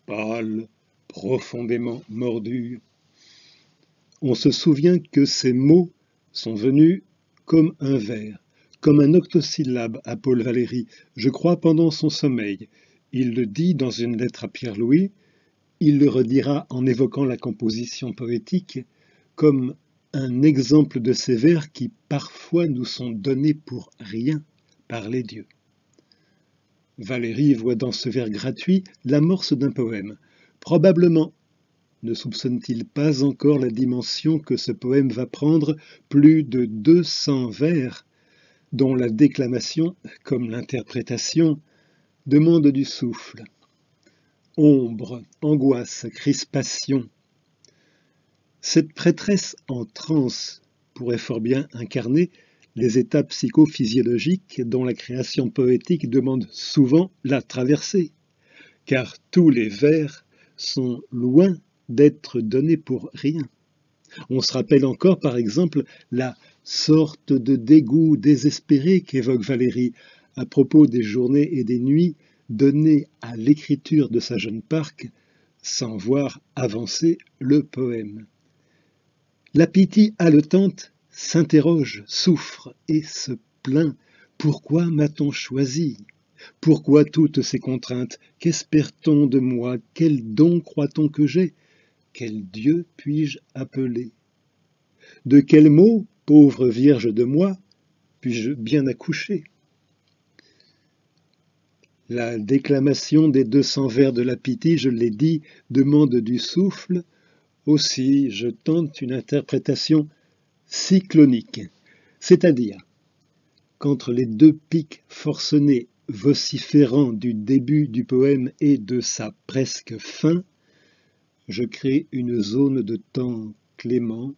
pâle, profondément mordu. On se souvient que ces mots sont venus comme un vers, comme un octosyllabe à Paul Valéry, je crois pendant son sommeil. Il le dit dans une lettre à Pierre-Louis, il le redira en évoquant la composition poétique comme un exemple de ces vers qui parfois nous sont donnés pour rien par les dieux. Valéry voit dans ce vers gratuit l'amorce d'un poème. Probablement ne soupçonne-t-il pas encore la dimension que ce poème va prendre, plus de 200 vers, dont la déclamation, comme l'interprétation, demande du souffle. Ombre, angoisse, crispation. Cette prêtresse en transe pourrait fort bien incarner les états psychophysiologiques dont la création poétique demande souvent la traversée, car tous les vers sont loin d'être donnés pour rien. On se rappelle encore, par exemple, la sorte de dégoût désespéré qu'évoque Valéry à propos des journées et des nuits données à l'écriture de sa jeune Parque, sans voir avancer le poème. La Pythie haletante s'interroge, souffre et se plaint. Pourquoi m'a-t-on choisi ? Pourquoi toutes ces contraintes ? Qu'espère-t-on de moi ? Quel don croit-on que j'ai ? Quel Dieu puis-je appeler ? De quel mot, pauvre vierge de moi, puis-je bien accoucher ? La déclamation des 200 vers de la Pythie, je l'ai dit, demande du souffle. Aussi, je tente une interprétation cyclonique, c'est-à-dire qu'entre les deux pics forcenés vociférants du début du poème et de sa presque fin, je crée une zone de temps clément,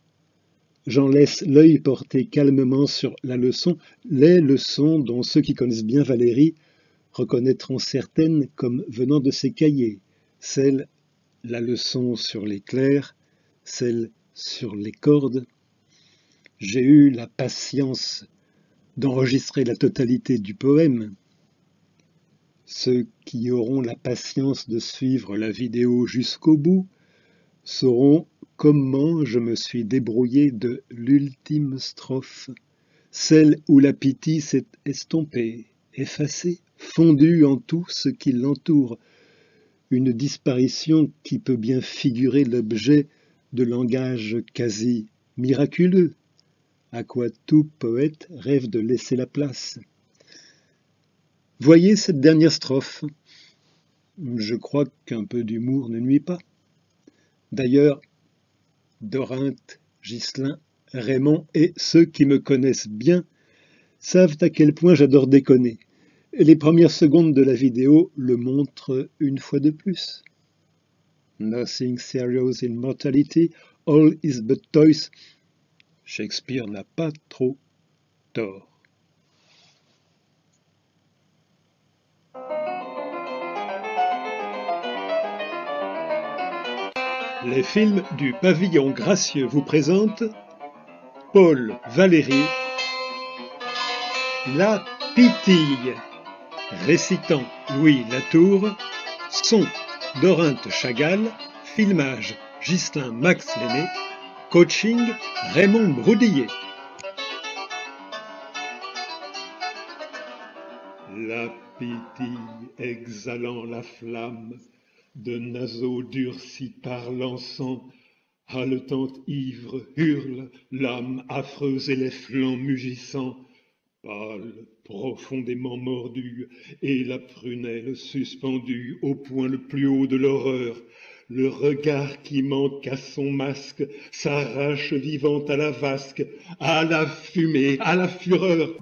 j'en laisse l'œil porter calmement sur la leçon, les leçons dont ceux qui connaissent bien Valéry reconnaîtront certaines comme venant de ses cahiers, celle, la leçon sur les clairs, celle sur les cordes. J'ai eu la patience d'enregistrer la totalité du poème. Ceux qui auront la patience de suivre la vidéo jusqu'au bout sauront comment je me suis débrouillé de l'ultime strophe, celle où la Pythie s'est estompée, effacée, fondue en tout ce qui l'entoure, une disparition qui peut bien figurer l'objet de langage quasi miraculeux, à quoi tout poète rêve de laisser la place. Voyez cette dernière strophe. Je crois qu'un peu d'humour ne nuit pas. D'ailleurs, Dorinthe, Ghislain, Raymond et ceux qui me connaissent bien savent à quel point j'adore déconner. Les premières secondes de la vidéo le montrent une fois de plus. Nothing serious in mortality, all is but toys. Shakespeare n'a pas trop tort. Les films du Pavillon Gracieux vous présentent Paul Valéry, La Pythie, récitant Louis Latour, son Dorinthe Chagall, filmage Ghislain Max Lenné, coaching Raymond Broudillet. La Pythie exhalant la flamme de naseaux durcis par l'encens, haletante ivre, hurle, l'âme affreuse et les flancs mugissants, pâle, profondément mordue, et la prunelle suspendue au point le plus haut de l'horreur, le regard qui manque à son masque s'arrache vivante à la vasque, à la fumée, à la fureur.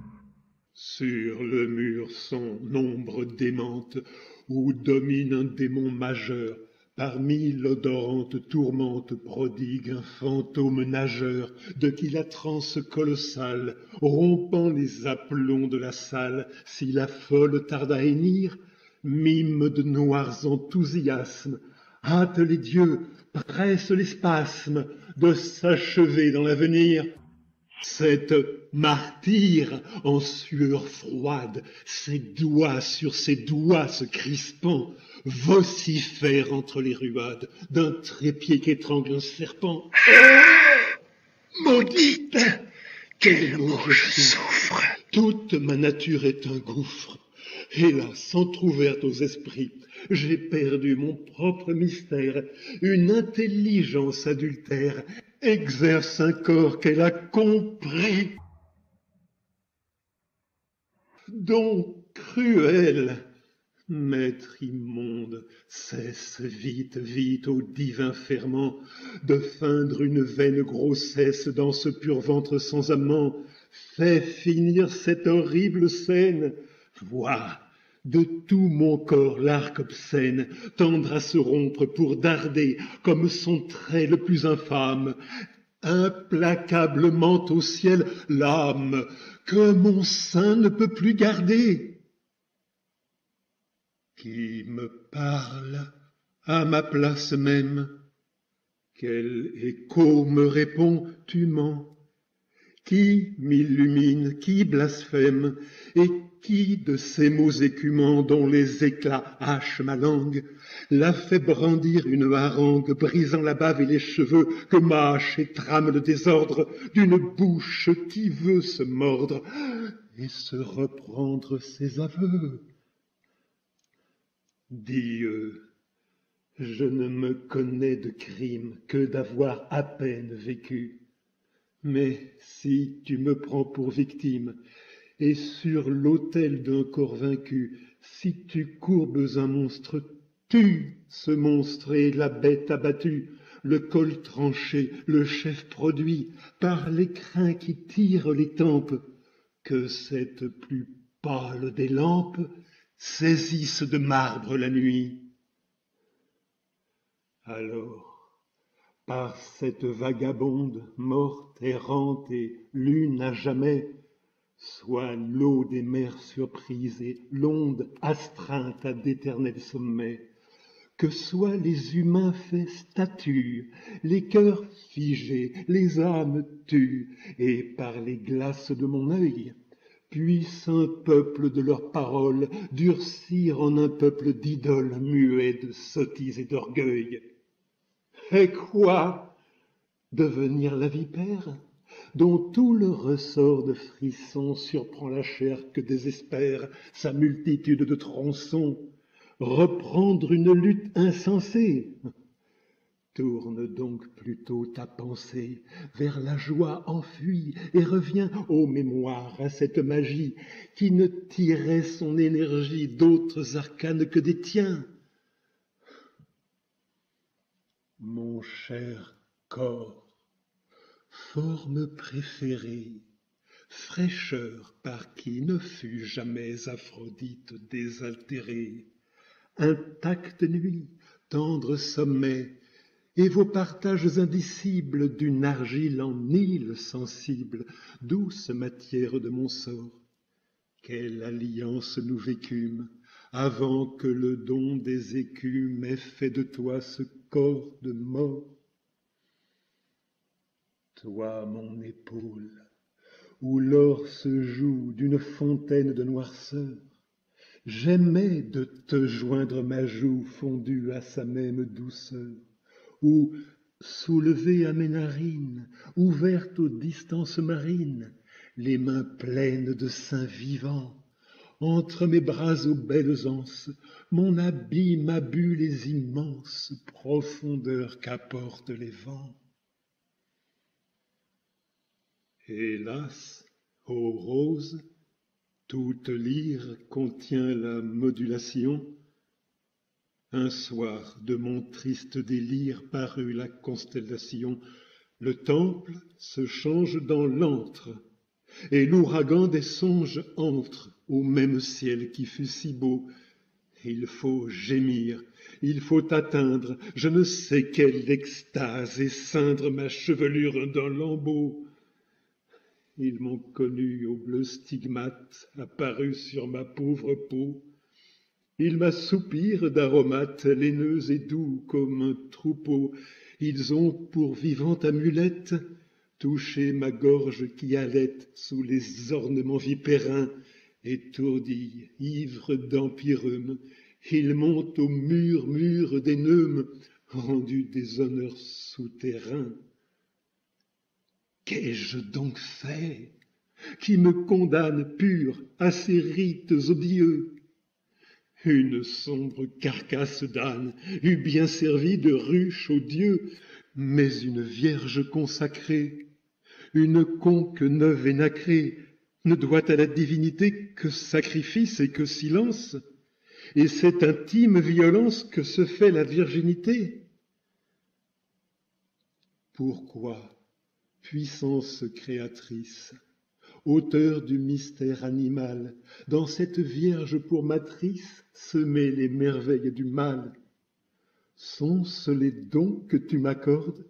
Sur le mur son ombre démente, où domine un démon majeur, parmi l'odorante tourmente prodigue un fantôme nageur, de qui la transe colossale, rompant les aplombs de la salle, si la folle tarde à hennir, mime de noirs enthousiasmes, hâte les dieux, presse les spasmes, de s'achever dans l'avenir. Cette martyre en sueur froide, ses doigts sur ses doigts se crispant, vocifère entre les ruades d'un trépied qu'étrangle un serpent. Maudite, quel mot je suis. souffre. Toute ma nature est un gouffre. Hélas, entr'ouverte aux esprits, j'ai perdu mon propre mystère. Une intelligence adultère exerce un corps qu'elle a compris. Donc cruel, maître immonde, cesse vite, vite au divin ferment de feindre une vaine grossesse dans ce pur ventre sans amant. Fais finir cette horrible scène. Vois, de tout mon corps l'arc obscène tendre à se rompre pour darder, comme son trait le plus infâme, implacablement au ciel l'âme que mon sein ne peut plus garder. Qui me parle à ma place même? Quel écho me répond, tu mens? Qui m'illumine, qui blasphème, et qui de ces mots écumants dont les éclats hachent ma langue, l'a fait brandir une harangue, brisant la bave et les cheveux, que mâche et trame le désordre d'une bouche qui veut se mordre et se reprendre ses aveux? Dieu, je ne me connais de crime que d'avoir à peine vécu. Mais si tu me prends pour victime, et sur l'autel d'un corps vaincu, si tu courbes un monstre, tue ce monstre et la bête abattue, le col tranché, le chef produit, par l'écrin qui tire les tempes, que cette plus pâle des lampes saisisse de marbre la nuit. Alors, par cette vagabonde, morte, errante et lune à jamais, soit l'eau des mers surprises et l'onde astreinte à d'éternels sommets, que soient les humains faits statues, les cœurs figés, les âmes tues, et par les glaces de mon œil, puisse un peuple de leurs paroles durcir en un peuple d'idoles muets de sottises et d'orgueil. Et quoi? Devenir la vipère, dont tout le ressort de frissons surprend la chair que désespère sa multitude de tronçons, reprendre une lutte insensée? Tourne donc plutôt ta pensée vers la joie enfuie et reviens, ô mémoire, à cette magie qui ne tirait son énergie d'autres arcanes que des tiens. Mon cher corps, forme préférée, fraîcheur par qui ne fut jamais Aphrodite désaltérée, intacte nuit, tendre sommet, et vos partages indicibles d'une argile en île sensible, douce matière de mon sort, quelle alliance nous vécûmes, avant que le don des écumes ait fait de toi ce corps de mort. Toi, mon épaule, où l'or se joue d'une fontaine de noirceur, j'aimais de te joindre ma joue fondue à sa même douceur, où, soulevée à mes narines, ouverte aux distances marines, les mains pleines de seins vivants, entre mes bras aux belles anses, mon abîme a bu les immenses profondeurs qu'apportent les vents. Hélas, ô rose, toute lyre contient la modulation. Un soir, de mon triste délire parut la constellation. Le temple se change dans l'antre, et l'ouragan des songes entre au même ciel qui fut si beau. Il faut gémir, il faut atteindre je ne sais quelle extase et ceindre ma chevelure d'un lambeau. Ils m'ont connu au bleu stigmate apparu sur ma pauvre peau. Ils m'assoupirent d'aromates laineux et doux comme un troupeau. Ils ont pour vivante amulette touché ma gorge qui allait sous les ornements vipérins, étourdi, ivre d'empyreume, Il monte au murmure des neumes, rendu des honneurs souterrains. Qu'ai-je donc fait qui me condamne pur à ces rites odieux? Une sombre carcasse d'âne eût bien servi de ruche aux dieux, mais une vierge consacrée, une conque neuve et nacrée, ne doit à la divinité que sacrifice et que silence, et cette intime violence que se fait la virginité. Pourquoi, puissance créatrice, auteur du mystère animal, dans cette Vierge pour matrice semer les merveilles du mal? Sont-ce les dons que tu m'accordes?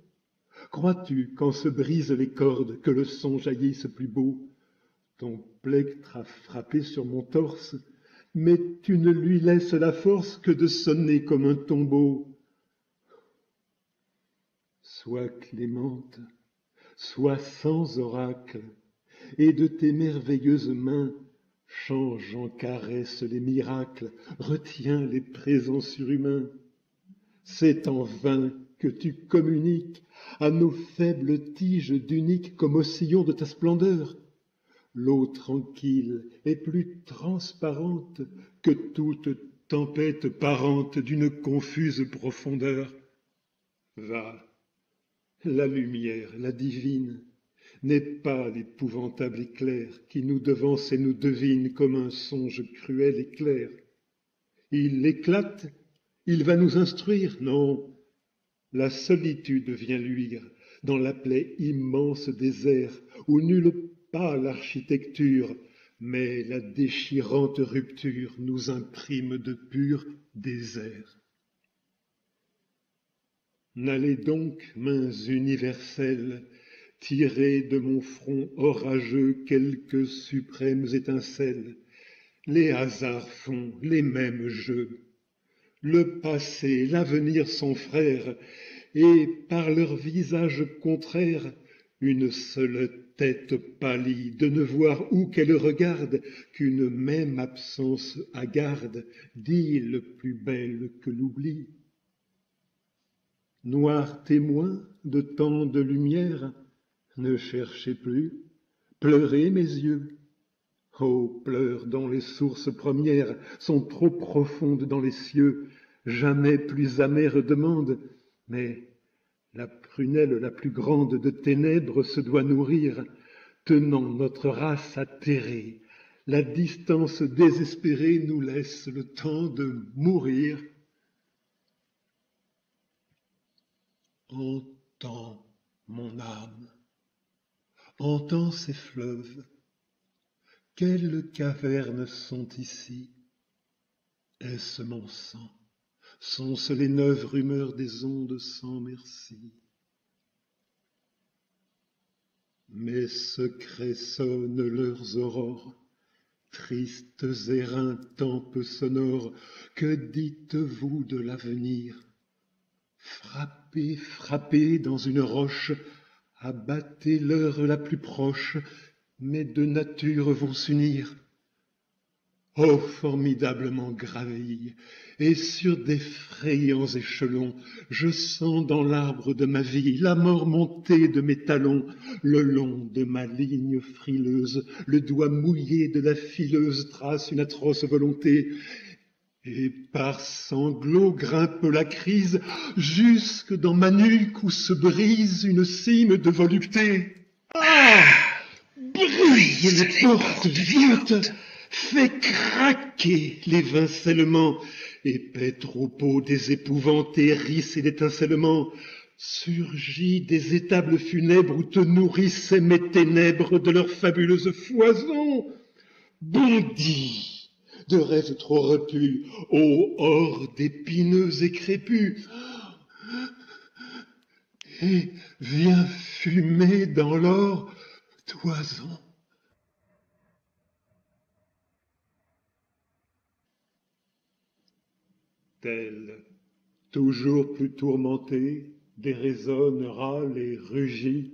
Crois-tu, quand se brisent les cordes, que le son jaillisse plus beau? Ton plectre a frappé sur mon torse, mais tu ne lui laisses la force que de sonner comme un tombeau. Sois clémente, sois sans oracle, et de tes merveilleuses mains, change en caresses les miracles, retiens les présents surhumains. C'est en vain que tu communiques à nos faibles tiges d'unique comme au sillon de ta splendeur. L'eau tranquille est plus transparente que toute tempête parente d'une confuse profondeur. Va, la lumière, la divine, n'est pas l'épouvantable éclair qui nous devance et nous devine comme un songe cruel et clair. Il éclate, il va nous instruire, non, la solitude vient luire dans la plaie immense désert où nulle pas l'architecture, mais la déchirante rupture nous imprime de pur désert. N'allez donc, mains universelles, tirer de mon front orageux quelques suprêmes étincelles. Les hasards font les mêmes jeux. Le passé, l'avenir sont frères, et par leur visage contraire, une seule tête pâlie, de ne voir où qu'elle regarde qu'une même absence hagarde, dit-il plus belle que l'oubli. Noir témoin de tant de lumière, ne cherchez plus, pleurez mes yeux. Oh, pleurs dont les sources premières sont trop profondes dans les cieux, jamais plus amère demande, mais la prunelle la plus grande de ténèbres se doit nourrir, tenant notre race atterrée. La distance désespérée nous laisse le temps de mourir. Entends, mon âme, entends ces fleuves. Quelles cavernes sont ici? Est-ce mon sang? Sont-ce les neuves rumeurs des ondes sans merci? Mes secrets sonnent leurs aurores, tristes éreintempes sonores, que dites-vous de l'avenir? Frappez, frappez dans une roche, abattez l'heure la plus proche, mais deux natures vont s'unir. Oh, formidablement graville, et sur d'effrayants échelons, je sens dans l'arbre de ma vie la mort monter de mes talons, le long de ma ligne frileuse, le doigt mouillé de la fileuse trace une atroce volonté, et par sanglots grimpe la crise jusque dans ma nuque où se brise une cime de volupté. Ah! Brise les portes vivantes, fait craquer l'évincellement, épais troupeau des épouvantes hérissés d'étincelements, surgit des étables funèbres où te nourrissaient mes ténèbres de leur fabuleuse foison. Bondis de rêves trop repus, ô horde épineuse et crépue, et viens fumer dans l'or toison. Telle, toujours plus tourmentée, déraisonne, râle et rugit,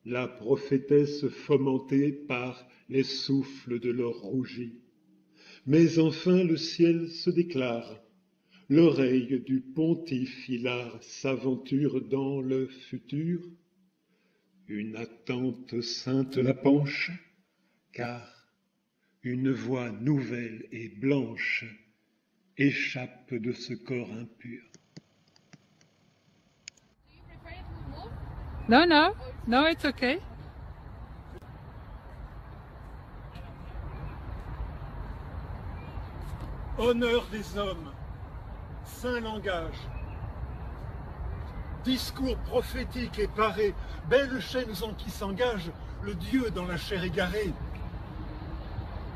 la prophétesse fomentée par les souffles de l'or rougi. Mais enfin le ciel se déclare, L'oreille du pontife hilar s'aventure dans le futur. Une attente sainte la penche, car une voix nouvelle et blanche échappe de ce corps impur. No, no, no, it's okay. Honneur des hommes, saint langage, discours prophétique et paré, belles chaînes en qui s'engage le Dieu dans la chair égarée.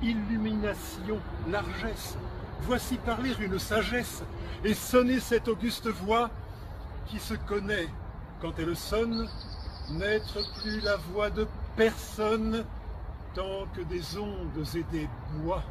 Illumination, largesse, voici parler une sagesse et sonner cette auguste voix qui se connaît quand elle sonne, n'être plus la voix de personne tant que des ondes et des bois.